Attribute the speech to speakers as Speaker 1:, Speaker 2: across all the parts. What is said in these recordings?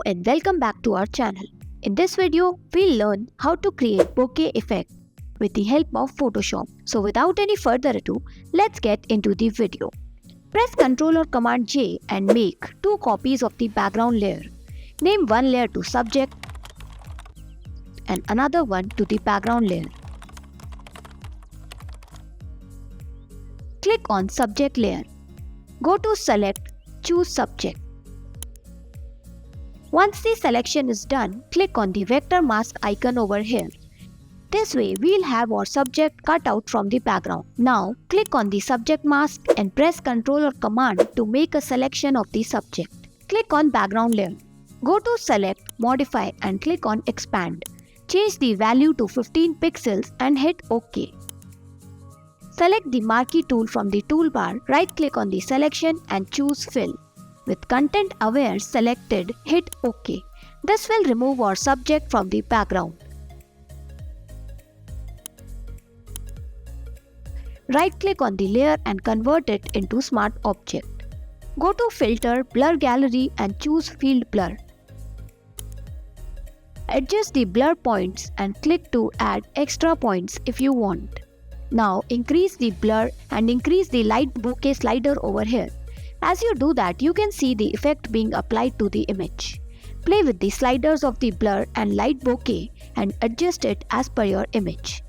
Speaker 1: and welcome back to our channel. In this video, we'll learn how to create bokeh effect with the help of Photoshop. So without any further ado, let's get into the video. Press Ctrl or Command J and make two copies of the background layer. Name one layer to subject and another one to the background layer. Click on subject layer. Go to select, choose subject. Once the selection is done, click on the vector mask icon over here. This way, we'll have our subject cut out from the background. Now, click on the subject mask and press Ctrl or Command to make a selection of the subject. Click on background layer. Go to select, modify and click on expand. Change the value to 15 pixels and hit OK. Select the marquee tool from the toolbar, right click on the selection and choose fill. With content aware selected, hit OK. This will remove our subject from the background. Right click on the layer and convert it into smart object. Go to filter, blur gallery and choose field blur. Adjust the blur points and click to add extra points if you want. Now increase the blur and increase the light bokeh slider over here. As you do that, you can see the effect being applied to the image. Play with the sliders of the blur and light bokeh and adjust it as per your image.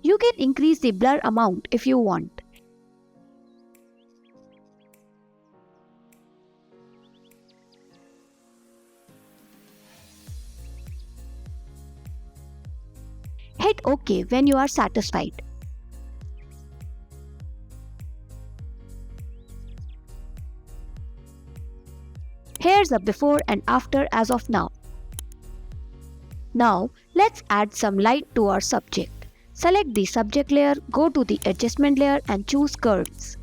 Speaker 1: You can increase the blur amount if you want. Hit OK when you are satisfied. Here's a before and after as of now. Now, let's add some light to our subject. Select the subject layer, go to the adjustment layer and choose curves.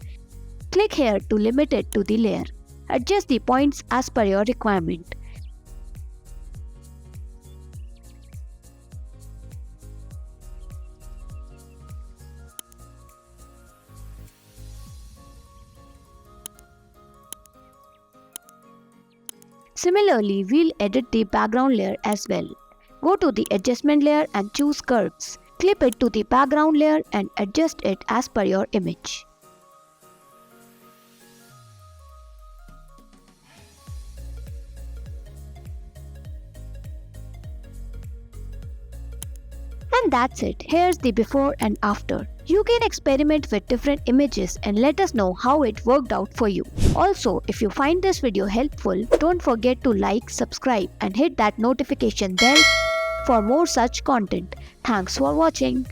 Speaker 1: Click here to limit it to the layer. Adjust the points as per your requirement. Similarly, we'll edit the background layer as well. Go to the adjustment layer and choose curves. Clip it to the background layer and adjust it as per your image. And that's it. Here's the before and after. You can experiment with different images and let us know how it worked out for you. Also, if you find this video helpful, don't forget to like, subscribe and hit that notification bell for more such content. Thanks for watching.